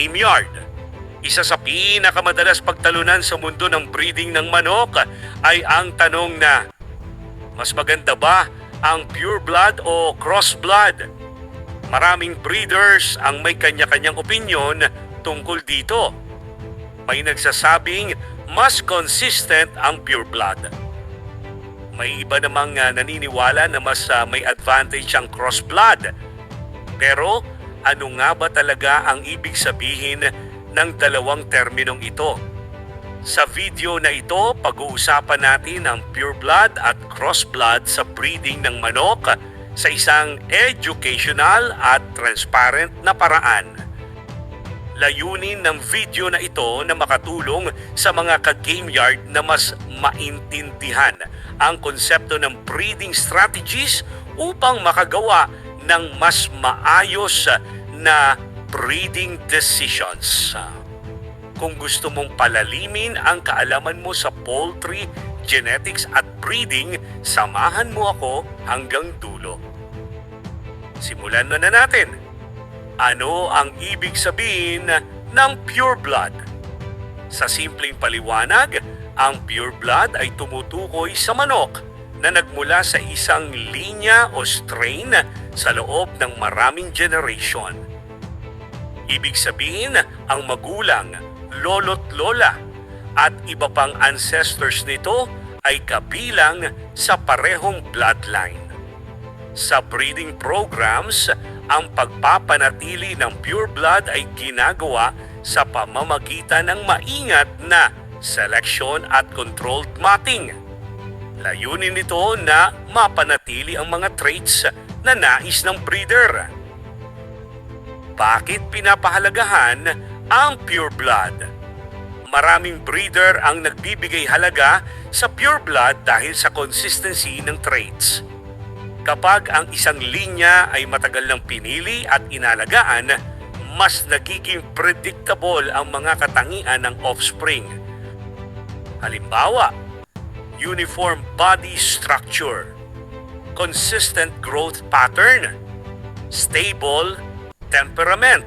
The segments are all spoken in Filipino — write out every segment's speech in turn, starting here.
game yard. Isa sa pinakamadalas pagtalunan sa mundo ng breeding ng manok ay ang tanong na, mas maganda ba ang pure blood o cross blood? Maraming breeders ang may kanya-kanyang opinyon tungkol dito. May nagsasabing mas consistent ang pure blood. May iba namang naniniwala na mas may advantage ang cross blood. Pero ano nga ba talaga ang ibig sabihin ng dalawang terminong ito? Sa video na ito, pag-uusapan natin ang pure blood at cross blood sa breeding ng manok sa isang educational at transparent na paraan. Layunin ng video na ito na makatulong sa mga ka-game yard na mas maintindihan ang konsepto ng breeding strategies upang makagawa ng mas maayos na breeding decisions. Kung gusto mong palalimin ang kaalaman mo sa poultry, genetics at breeding, samahan mo ako hanggang dulo. Simulan na natin. Ano ang ibig sabihin ng pure blood? Sa simpleng paliwanag, ang pure blood ay tumutukoy sa manok na nagmula sa isang linya o strain sa loob ng maraming generation. Ibig sabihin, ang magulang, lolo't lola at iba pang ancestors nito ay kabilang sa parehong bloodline. Sa breeding programs, ang pagpapanatili ng pure blood ay ginagawa sa pamamagitan ng maingat na selection at controlled mating. Layunin nito na mapanatili ang mga traits na nais ng breeder. Bakit pinapahalagahan ang pure blood? Maraming breeder ang nagbibigay halaga sa pure blood dahil sa consistency ng traits. Kapag ang isang linya ay matagal nang pinili at inalagaan, mas nagiging predictable ang mga katangian ng offspring. Halimbawa, uniform body structure, consistent growth pattern, stable temperament.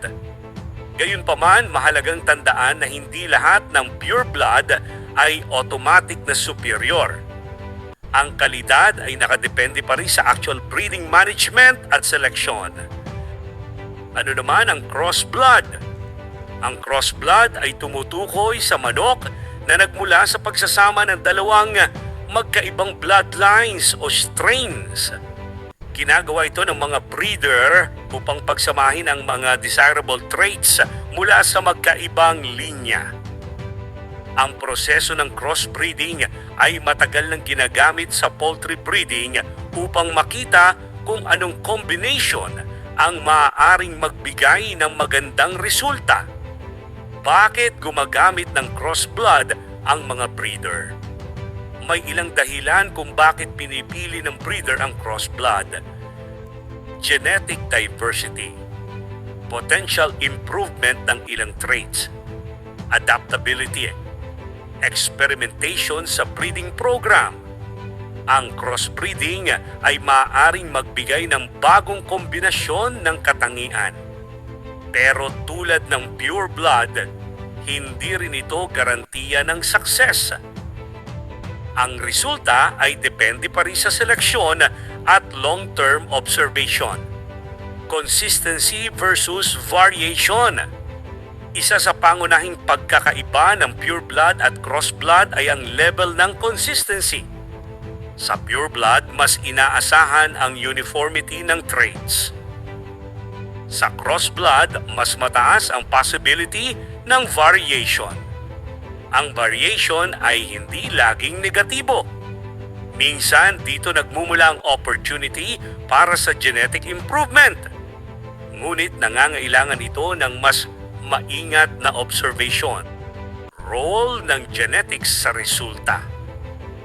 Gayunpaman, mahalagang tandaan na hindi lahat ng pure blood ay automatic na superior. Ang kalidad ay nakadepende pa rin sa actual breeding management at selection. Ano naman ang cross blood? Ang cross blood ay tumutukoy sa manok na nagmula sa pagsasama ng dalawang magkaibang bloodlines o strains. Ginagawa ito ng mga breeder upang pagsamahin ang mga desirable traits mula sa magkaibang linya. Ang proseso ng crossbreeding ay matagal nang ginagamit sa poultry breeding upang makita kung anong combination ang maaaring magbigay ng magandang resulta. Bakit gumagamit ng cross-blood ang mga breeder? May ilang dahilan kung bakit pinipili ng breeder ang cross-blood. Genetic diversity, potential improvement ng ilang traits, adaptability, experimentation sa breeding program. Ang crossbreeding ay maaaring magbigay ng bagong kombinasyon ng katangian. Pero tulad ng pure blood, hindi rin ito garantiya ng success. Ang resulta ay depende pa rin sa seleksyon at long-term observation. Consistency versus variation. Isa sa pangunahing pagkakaiba ng pure blood at cross blood ay ang level ng consistency. Sa pure blood, mas inaasahan ang uniformity ng traits. Sa cross blood, mas mataas ang possibility ng variation. Ang variation ay hindi laging negatibo. Minsan, dito nagmumula ang opportunity para sa genetic improvement. Ngunit nangangailangan ito ng mas maingat na observation. Role ng genetics sa resulta.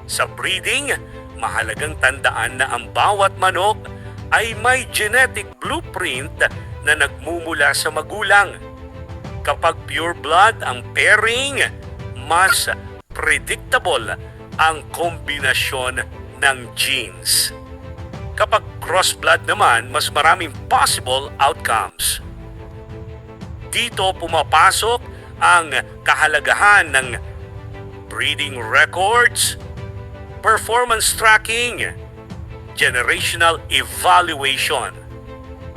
Sa breeding, mahalagang tandaan na ang bawat manok ay may genetic blueprint na nagmumula sa magulang. Kapag pure blood ang pairing, mas predictable ang kombinasyon ng genes. Kapag cross blood naman, mas maraming possible outcomes. Dito pumapasok ang kahalagahan ng breeding records, performance tracking, generational evaluation.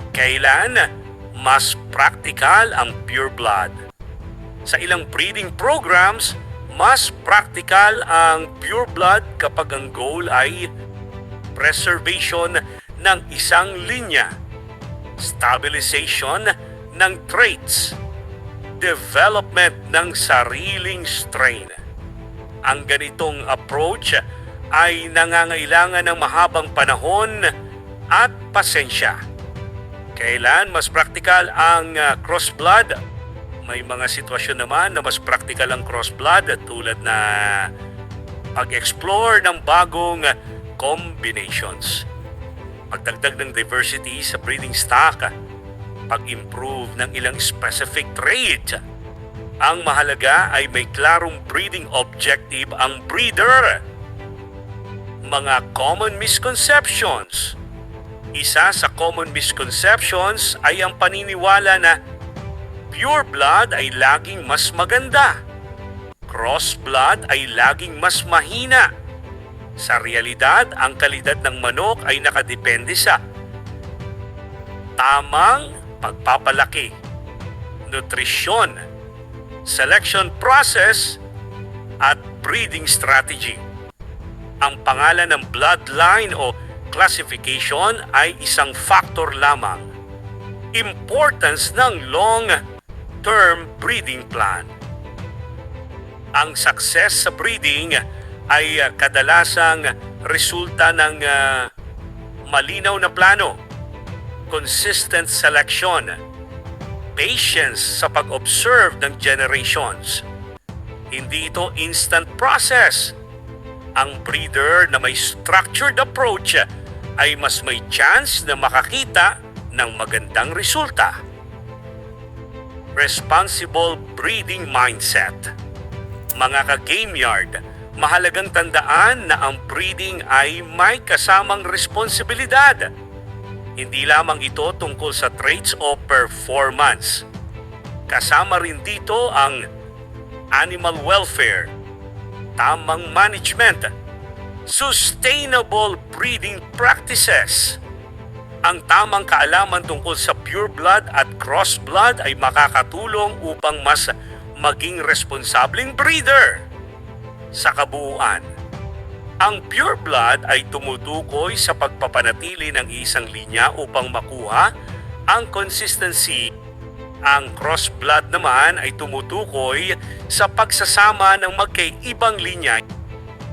Kailan mas practical ang pureblood? Sa ilang breeding programs, mas practical ang pureblood kapag ang goal ay preservation ng isang linya, stabilization ng traits, development ng sariling strain. Ang ganitong approach ay nangangailangan ng mahabang panahon at pasensya. Kailan mas practical ang crossblood? May mga sitwasyon naman na mas practical ang crossblood tulad na pag-explore ng bagong combinations, pagdagdag ng diversity sa breeding stock, pag-improve ng ilang specific trait. Ang mahalaga ay may klarong breeding objective ang breeder. Mga common misconceptions. Isa sa common misconceptions ay ang paniniwala na pure blood ay laging mas maganda. Cross blood ay laging mas mahina. Sa realidad, ang kalidad ng manok ay nakadepende sa tamang pagpapalaki, nutrisyon, selection process, at breeding strategy. Ang pangalan ng bloodline o classification ay isang factor lamang. Importance ng long-term breeding plan. Ang success sa breeding ay kadalasang resulta ng malinaw na plano, consistent selection, patience sa pag-observe ng generations. Hindi ito instant process. Ang breeder na may structured approach ay mas may chance na makakita ng magandang resulta. Responsible breeding mindset. Mga ka-game yard, mahalagang tandaan na ang breeding ay may kasamang responsibilidad. Hindi lamang ito tungkol sa traits o performance. Kasama rin dito ang animal welfare, tamang management, sustainable breeding practices. Ang tamang kaalaman tungkol sa pure blood at cross blood ay makakatulong upang mas maging responsableng breeder. Sa kabuuan, ang pure blood ay tumutukoy sa pagpapanatili ng isang linya upang makuha ang consistency. Ang cross blood naman ay tumutukoy sa pagsasama ng magkaibang linya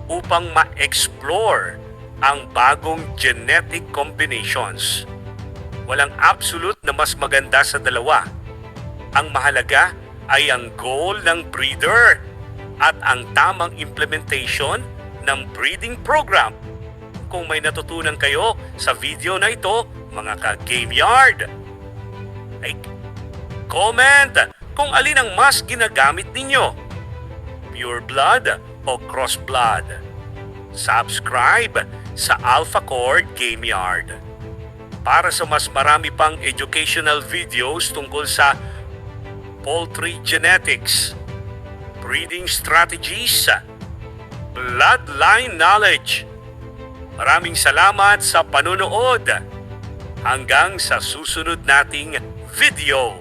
upang ma-explore ang bagong genetic combinations. Walang absolute na mas maganda sa dalawa. Ang mahalaga ay ang goal ng breeder at ang tamang implementation ng breeding program. Kung may natutunan kayo sa video na ito, mga ka-game yard, ay comment kung alin ang mas ginagamit ninyo, pure blood o cross blood. Subscribe sa Alpha Cord Game Yard para sa mas marami pang educational videos tungkol sa poultry genetics, breeding strategies, bloodline knowledge. Maraming salamat sa panonood. Hanggang sa susunod nating video.